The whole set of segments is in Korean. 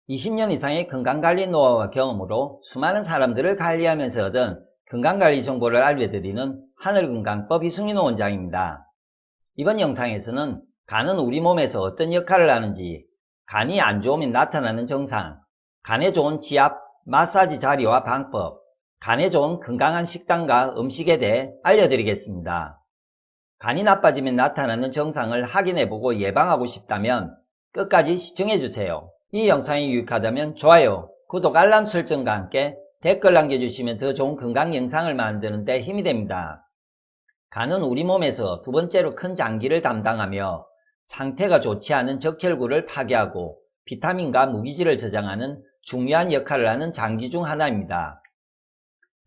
20년 이상의 건강관리 노하우와 경험으로 수많은 사람들을 관리하면서 얻은 건강관리 정보를 알려드리는 하늘건강법 이승윤 원장입니다. 이번 영상에서는 간은 우리 몸에서 어떤 역할을 하는지, 간이 안 좋으면 나타나는 증상, 간에 좋은 지압, 마사지 자리와 방법, 간에 좋은 건강한 식단과 음식에 대해 알려드리겠습니다. 간이 나빠지면 나타나는 증상을 확인해보고 예방하고 싶다면 끝까지 시청해주세요. 이 영상이 유익하다면 좋아요, 구독, 알람 설정과 함께 댓글 남겨주시면 더 좋은 건강 영상을 만드는 데 힘이 됩니다. 간은 우리 몸에서 두 번째로 큰 장기를 담당하며 상태가 좋지 않은 적혈구를 파괴하고 비타민과 무기질을 저장하는 중요한 역할을 하는 장기 중 하나입니다.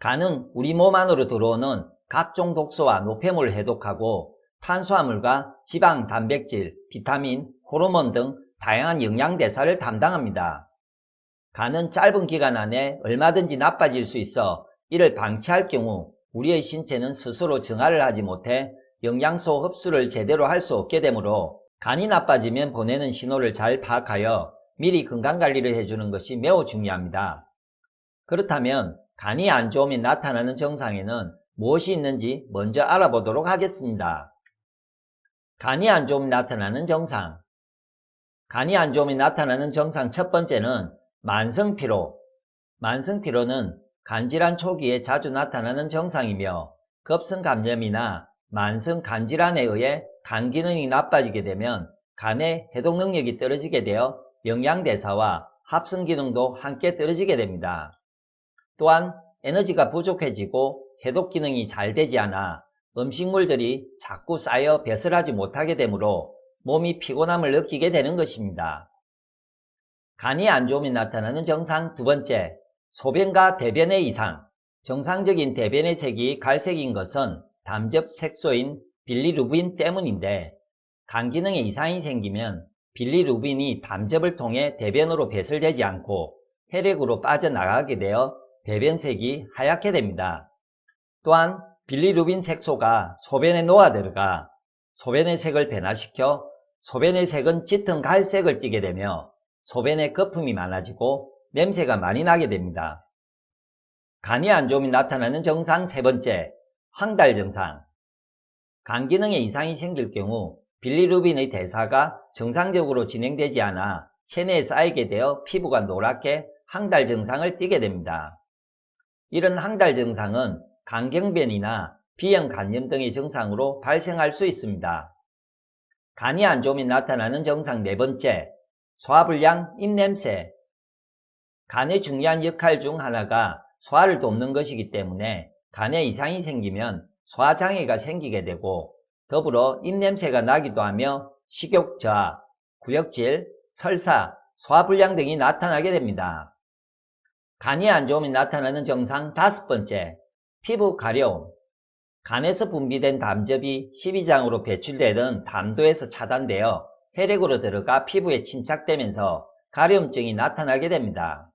간은 우리 몸 안으로 들어오는 각종 독소와 노폐물을 해독하고 탄수화물과 지방, 단백질, 비타민, 호르몬 등 다양한 영양대사를 담당합니다. 간은 짧은 기간 안에 얼마든지 나빠질 수 있어 이를 방치할 경우 우리의 신체는 스스로 정화를 하지 못해 영양소 흡수를 제대로 할 수 없게 되므로 간이 나빠지면 보내는 신호를 잘 파악하여 미리 건강관리를 해주는 것이 매우 중요합니다. 그렇다면 간이 안 좋으면 나타나는 증상에는 무엇이 있는지 먼저 알아보도록 하겠습니다. 간이 안 좋으면 나타나는 증상. 간이 안 좋으면 나타나는 증상 첫 번째는 만성피로. 만성피로는 간질환 초기에 자주 나타나는 증상이며 급성 감염이나 만성 간질환에 의해 간 기능이 나빠지게 되면 간의 해독 능력이 떨어지게 되어 영양대사와 합성 기능도 함께 떨어지게 됩니다. 또한 에너지가 부족해지고 해독 기능이 잘 되지 않아 음식물들이 자꾸 쌓여 배설하지 못하게 되므로 몸이 피곤함을 느끼게 되는 것입니다. 간이 안 좋으면 나타나는 증상 두 번째, 소변과 대변의 이상. 정상적인 대변의 색이 갈색인 것은 담즙 색소인 빌리루빈 때문인데 간 기능에 이상이 생기면 빌리루빈이 담즙을 통해 대변으로 배설되지 않고 혈액으로 빠져나가게 되어 대변색이 하얗게 됩니다. 또한 빌리루빈 색소가 소변에 녹아 들어가 소변의 색을 변화시켜 소변의 색은 짙은 갈색을 띠게 되며 소변에 거품이 많아지고 냄새가 많이 나게 됩니다. 간이 안 좋으면 나타나는 증상 세 번째, 황달 증상. 간 기능에 이상이 생길 경우 빌리루빈의 대사가 정상적으로 진행되지 않아 체내에 쌓이게 되어 피부가 노랗게 황달 증상을 띠게 됩니다. 이런 황달 증상은 간경변이나 비형 간염 등의 증상으로 발생할 수 있습니다. 간이 안 좋으면 나타나는 증상 네 번째, 소화불량, 입냄새. 간의 중요한 역할 중 하나가 소화를 돕는 것이기 때문에 간에 이상이 생기면 소화장애가 생기게 되고 더불어 입냄새가 나기도 하며 식욕 저하, 구역질, 설사, 소화불량 등이 나타나게 됩니다. 간이 안 좋으면 나타나는 증상 다섯 번째, 피부 가려움. 간에서 분비된 담즙이 십이장으로 배출되던 담도에서 차단되어 혈액으로 들어가 피부에 침착되면서 가려움증이 나타나게 됩니다.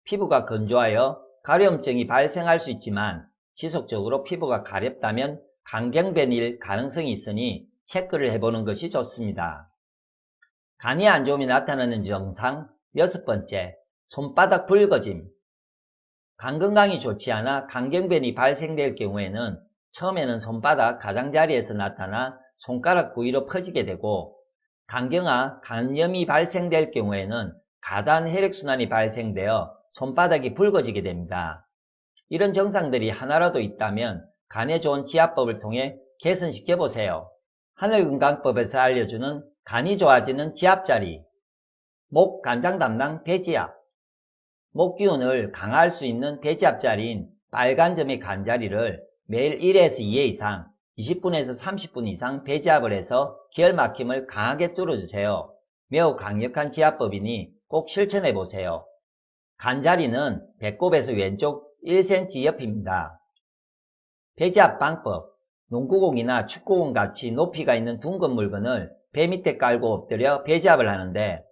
피부가 건조하여 가려움증이 발생할 수 있지만 지속적으로 피부가 가렵다면 간경변일 가능성이 있으니 체크를 해보는 것이 좋습니다. 간이 안 좋으면 나타나는 증상 여섯 번째, 손바닥 붉어짐. 간 건강이 좋지 않아 간경변이 발생될 경우에는 처음에는 손바닥 가장자리에서 나타나 손가락 부위로 퍼지게 되고 간경화, 간염이 발생될 경우에는 가단 혈액순환이 발생되어 손바닥이 붉어지게 됩니다. 이런 증상들이 하나라도 있다면 간에 좋은 지압법을 통해 개선시켜 보세요. 하늘건강법에서 알려주는 간이 좋아지는 지압자리. 목 간장 담당 배지압. 목 기운을 강화할 수 있는 배지압자리인 빨간 점의 간자리를 매일 1에서 2회 이상 20분에서 30분 이상 배지압을 해서 기혈 막힘을 강하게 뚫어주세요. 매우 강력한 지압법이니 꼭 실천해 보세요. 간자리는 배꼽에서 왼쪽 1cm 옆입니다. 배지압 방법. 농구공이나 축구공 같이 높이가 있는 둥근 물건을 배 밑에 깔고 엎드려 배지압을 하는데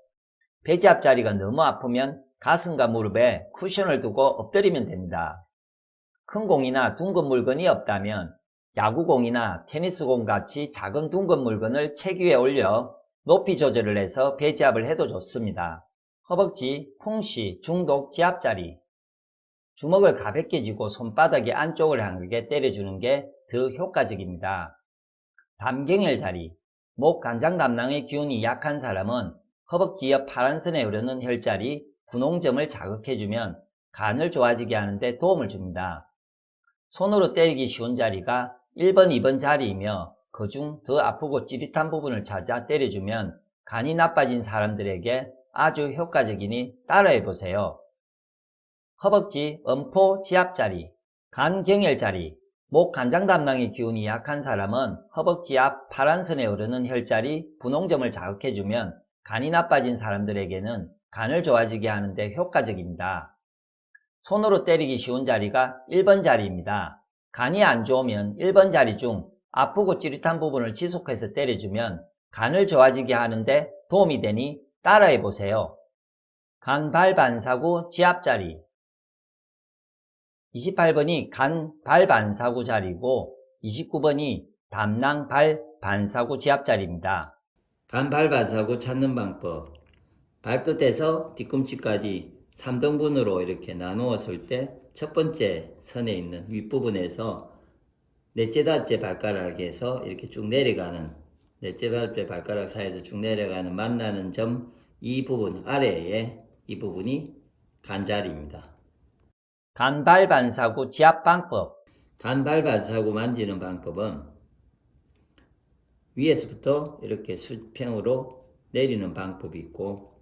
배지압 자리가 너무 아프면 가슴과 무릎에 쿠션을 두고 엎드리면 됩니다. 큰 공이나 둥근 물건이 없다면 야구공이나 테니스공 같이 작은 둥근 물건을 책 위에 올려 높이 조절을 해서 배지압을 해도 좋습니다. 허벅지, 풍시, 중독, 지압자리. 주먹을 가볍게 쥐고 손바닥의 안쪽을 향하게 때려주는 게 더 효과적입니다. 담경혈 자리. 목 간장 담낭의 기운이 약한 사람은 허벅지 옆 파란선에 흐르는 혈자리, 분홍점을 자극해주면 간을 좋아지게 하는데 도움을 줍니다. 손으로 때리기 쉬운 자리가 1번, 2번 자리이며 그중 더 아프고 찌릿한 부분을 찾아 때려주면 간이 나빠진 사람들에게 아주 효과적이니 따라해보세요. 허벅지, 엄포, 지압자리, 간경혈자리. 목 간장 담낭의 기운이 약한 사람은 허벅지 앞 파란선에 흐르는 혈자리, 분홍점을 자극해주면 간이 나빠진 사람들에게는 간을 좋아지게 하는데 효과적입니다. 손으로 때리기 쉬운 자리가 1번 자리입니다. 간이 안 좋으면 1번 자리 중 아프고 찌릿한 부분을 지속해서 때려주면 간을 좋아지게 하는데 도움이 되니 따라해보세요. 간발반사구 지압자리. 28번이 간발반사구 자리고 29번이 담낭발반사구 지압자리입니다. 간발반사구 찾는 방법. 발끝에서 뒤꿈치까지 3등분으로 이렇게 나누었을 때 첫 번째 선에 있는 윗부분에서 넷째 다째 발가락에서 이렇게 쭉 내려가는, 넷째 다째 발가락 사이에서 쭉 내려가는 만나는 점, 이 부분 아래에 이 부분이 간자리입니다. 간발반사구 지압방법. 간발반사구 만지는 방법은 위에서부터 이렇게 수평으로 내리는 방법이 있고,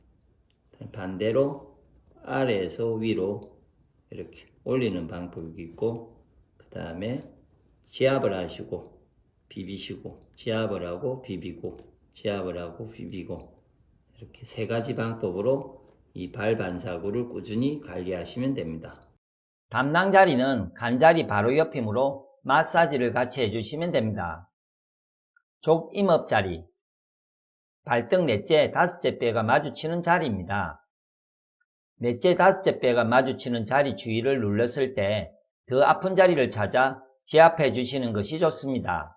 반대로 아래에서 위로 이렇게 올리는 방법이 있고, 그 다음에 지압을 하시고 비비시고, 지압을 하고 비비고, 지압을 하고 비비고, 이렇게 세 가지 방법으로 이 발반사구를 꾸준히 관리하시면 됩니다. 담낭 자리는 간자리 바로 옆이므로 마사지를 같이 해주시면 됩니다. 족임업 자리. 발등 넷째, 다섯째 뼈가 마주치는 자리입니다. 넷째, 다섯째 뼈가 마주치는 자리 주위를 눌렀을 때 더 아픈 자리를 찾아 지압해 주시는 것이 좋습니다.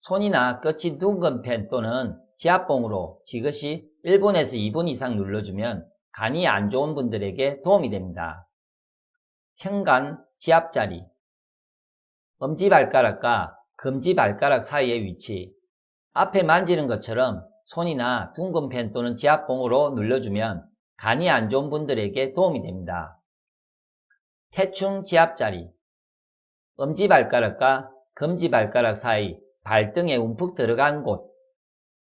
손이나 끝이 둥근 펜 또는 지압봉으로 지그시 1분에서 2분 이상 눌러주면 간이 안 좋은 분들에게 도움이 됩니다. 현간 지압자리. 엄지발가락과 검지발가락 사이의 위치. 앞에 만지는 것처럼 손이나 둥근 펜 또는 지압봉으로 눌러주면 간이 안 좋은 분들에게 도움이 됩니다. 태충 지압자리. 엄지발가락과 검지발가락 사이 발등에 움푹 들어간 곳.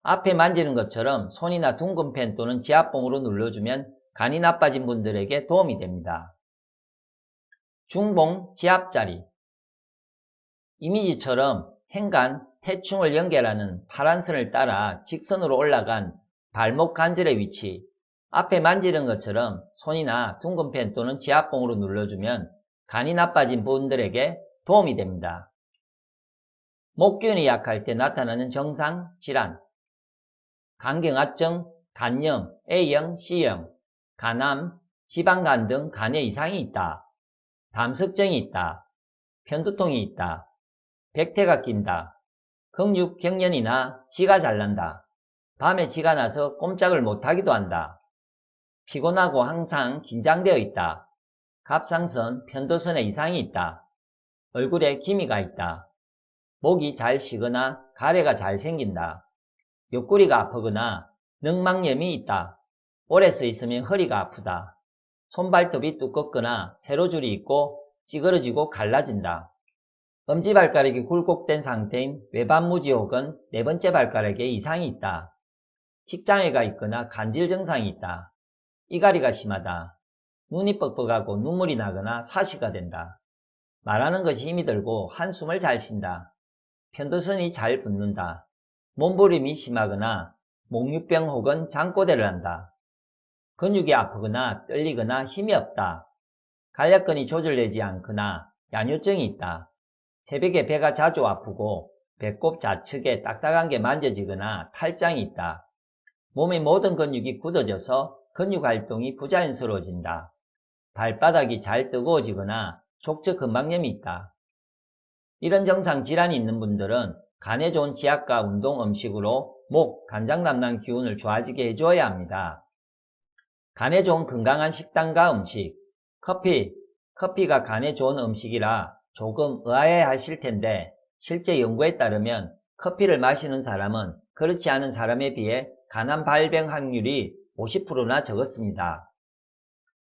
앞에 만지는 것처럼 손이나 둥근 펜 또는 지압봉으로 눌러주면 간이 나빠진 분들에게 도움이 됩니다. 중봉 지압자리. 이미지처럼 행간, 태충을 연결하는 파란 선을 따라 직선으로 올라간 발목 관절의 위치. 앞에 만지는 것처럼 손이나 둥근 펜 또는 지압봉으로 눌러주면 간이 나빠진 분들에게 도움이 됩니다. 목기운이 약할 때 나타나는 정상 질환. 간경화증, 간염, A형, C형, 간암, 지방간 등 간에 이상이 있다. 담석증이 있다. 편두통이 있다. 백태가 낀다. 근육 경련이나 지가 잘난다. 밤에 지가 나서 꼼짝을 못하기도 한다. 피곤하고 항상 긴장되어 있다. 갑상선, 편도선에 이상이 있다. 얼굴에 기미가 있다. 목이 잘 쉬거나 가래가 잘 생긴다. 옆구리가 아프거나 늑막염이 있다. 오래 서 있으면 허리가 아프다. 손발톱이 두껍거나 세로줄이 있고 찌그러지고 갈라진다. 엄지발가락이 굴곡된 상태인 외반무지 혹은 네 번째 발가락에 이상이 있다. 킥장애가 있거나 간질 증상이 있다. 이갈이가 심하다. 눈이 뻑뻑하고 눈물이 나거나 사시가 된다. 말하는 것이 힘이 들고 한숨을 잘 쉰다. 편도선이 잘 붓는다. 몸부림이 심하거나 목유병 혹은 잠꼬대를 한다. 근육이 아프거나 떨리거나 힘이 없다. 간략근이 조절되지 않거나 야뇨증이 있다. 새벽에 배가 자주 아프고 배꼽 좌측에 딱딱한 게 만져지거나 탈장이 있다. 몸의 모든 근육이 굳어져서 근육 활동이 부자연스러워진다. 발바닥이 잘 뜨거워지거나 족저 근막염이 있다. 이런 정상 질환이 있는 분들은 간에 좋은 지압과 운동 음식으로 목, 간장 담낭 기운을 좋아지게 해줘야 합니다. 간에 좋은 건강한 식단과 음식. 커피가 간에 좋은 음식이라 조금 의아해하실 텐데 실제 연구에 따르면 커피를 마시는 사람은 그렇지 않은 사람에 비해 간암 발병 확률이 50%나 적었습니다.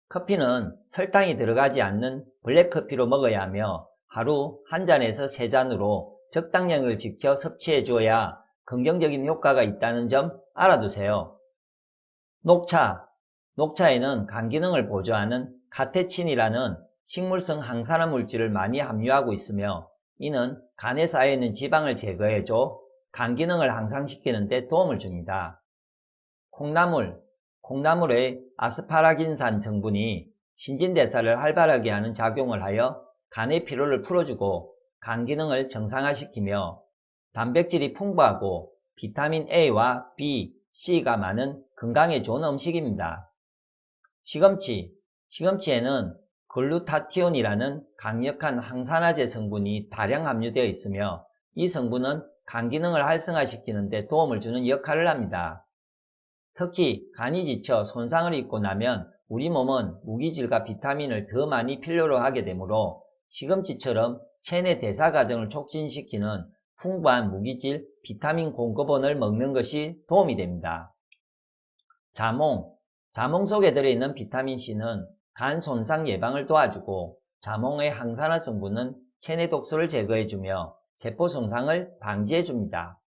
커피는 설탕이 들어가지 않는 블랙커피로 먹어야 하며 하루 한 잔에서 3잔으로 적당량을 지켜 섭취해 주어야 긍정적인 효과가 있다는 점 알아두세요. 녹차에는 간 기능을 보조하는 카테친이라는 식물성 항산화 물질을 많이 함유하고 있으며 이는 간에 쌓여있는 지방을 제거해줘 간 기능을 향상시키는 데 도움을 줍니다. 콩나물의 아스파라긴산 성분이 신진대사를 활발하게 하는 작용을 하여 간의 피로를 풀어주고 간 기능을 정상화시키며 단백질이 풍부하고 비타민 A와 B, C가 많은 건강에 좋은 음식입니다. 시금치에는 글루타티온이라는 강력한 항산화제 성분이 다량 함유되어 있으며 이 성분은 간 기능을 활성화시키는 데 도움을 주는 역할을 합니다. 특히 간이 지쳐 손상을 입고 나면 우리 몸은 무기질과 비타민을 더 많이 필요로 하게 되므로 시금치처럼 체내 대사 과정을 촉진시키는 풍부한 무기질 비타민 공급원을 먹는 것이 도움이 됩니다. 자몽 속에 들어있는 비타민C는 간 손상 예방을 도와주고 자몽의 항산화 성분은 체내 독소를 제거해주며 세포 손상을 방지해줍니다.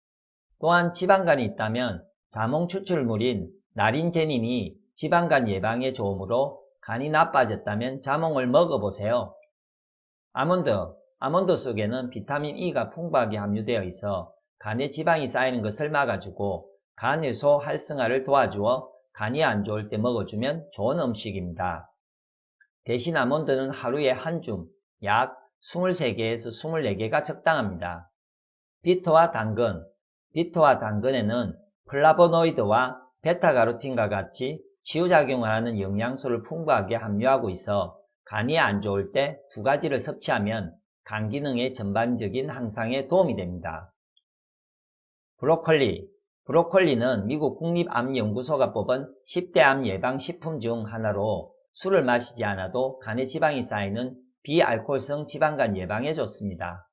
또한 지방간이 있다면 자몽 추출물인 나린제닌이 지방간 예방에 좋으므로 간이 나빠졌다면 자몽을 먹어보세요. 아몬드 속에는 비타민 E가 풍부하게 함유되어 있어 간에 지방이 쌓이는 것을 막아주고 간 해소 활성화를 도와주어 간이 안 좋을 때 먹어주면 좋은 음식입니다. 대신 아몬드는 하루에 한 줌, 약 23개에서 24개가 적당합니다. 비트와 당근에는 플라보노이드와 베타가로틴과 같이 치유작용을 하는 영양소를 풍부하게 함유하고 있어 간이 안 좋을 때 2가지를 섭취하면 간 기능의 전반적인 향상에 도움이 됩니다. 브로콜리는 미국 국립암연구소가 뽑은 10대 암 예방 식품 중 하나로 술을 마시지 않아도 간에 지방이 쌓이는 비알코올성 지방간 예방에 좋습니다.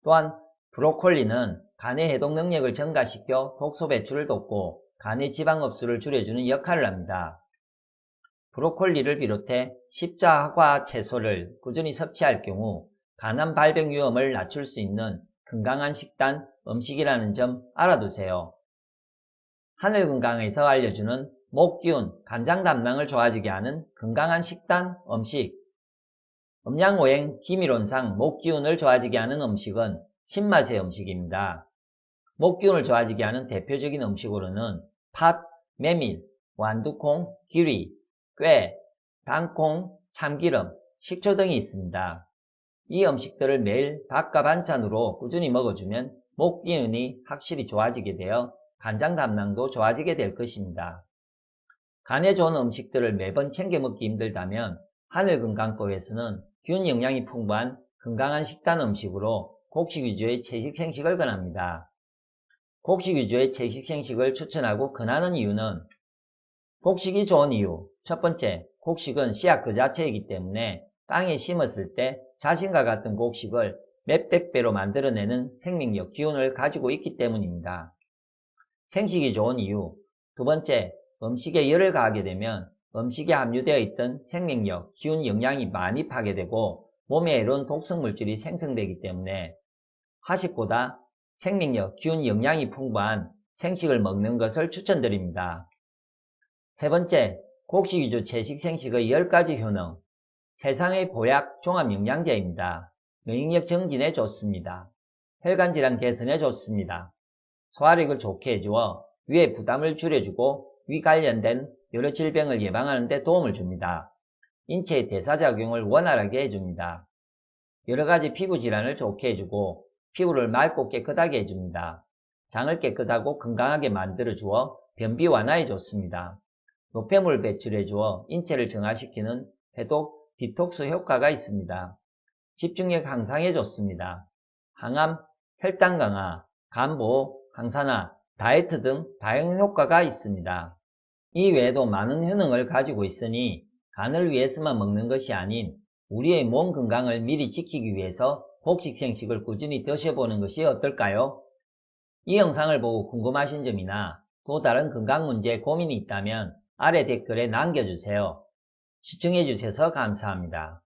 또한 브로콜리는 간의 해독 능력을 증가시켜 독소 배출을 돕고 간의 지방 흡수를 줄여주는 역할을 합니다. 브로콜리를 비롯해 십자화 채소를 꾸준히 섭취할 경우 간암 발병 위험을 낮출 수 있는 건강한 식단, 음식이라는 점 알아두세요. 하늘건강에서 알려주는 목기운, 간장 담낭을 좋아지게 하는 건강한 식단, 음식. 음양오행 기미론상 목기운을 좋아지게 하는 음식은 신맛의 음식입니다. 목기운을 좋아지게 하는 대표적인 음식으로는 팥, 메밀, 완두콩, 기리, 꾀, 당콩, 참기름, 식초 등이 있습니다. 이 음식들을 매일 밥과 반찬으로 꾸준히 먹어주면 목기운이 확실히 좋아지게 되어 간장 담낭도 좋아지게 될 것입니다. 간에 좋은 음식들을 매번 챙겨 먹기 힘들다면 하늘건강법에서는 균 영양이 풍부한 건강한 식단 음식으로 곡식 위주의 채식생식을 권합니다. 곡식 위주의 채식생식을 추천하고 권하는 이유는 곡식이 좋은 이유. 첫 번째, 곡식은 씨앗 그 자체이기 때문에 땅에 심었을 때 자신과 같은 곡식을 몇백 배로 만들어내는 생명력, 기운을 가지고 있기 때문입니다. 생식이 좋은 이유. 두 번째, 음식에 열을 가하게 되면 음식에 함유되어 있던 생명력, 기운, 영양이 많이 파괴되고 몸에 해로운 독성물질이 생성되기 때문에 화식보다 생명력, 기운, 영양이 풍부한 생식을 먹는 것을 추천드립니다. 세 번째, 곡식 위주 채식 생식의 10가지 효능. 세상의 보약 종합영양제입니다.免疫력 증진에 좋습니다. 혈관질환 개선에 좋습니다. 소화력을 좋게 해주어 위의 부담을 줄여주고 위 관련된 여러 질병을 예방하는 데 도움을 줍니다. 인체의 대사작용을 원활하게 해줍니다. 여러가지 피부 질환을 좋게 해주고 피부를 맑고 깨끗하게 해줍니다. 장을 깨끗하고 건강하게 만들어주어 변비 완화에 좋습니다. 노폐물 배출해주어 인체를 정화시키는 해독, 디톡스 효과가 있습니다. 집중력 향상에 좋습니다. 항암, 혈당 강화, 간보호, 항산화, 다이어트 등 다양한 효과가 있습니다. 이 외에도 많은 효능을 가지고 있으니 간을 위해서만 먹는 것이 아닌 우리의 몸 건강을 미리 지키기 위해서 곡식생식을 꾸준히 드셔보는 것이 어떨까요? 이 영상을 보고 궁금하신 점이나 또 다른 건강 문제에 고민이 있다면 아래 댓글에 남겨주세요. 시청해주셔서 감사합니다.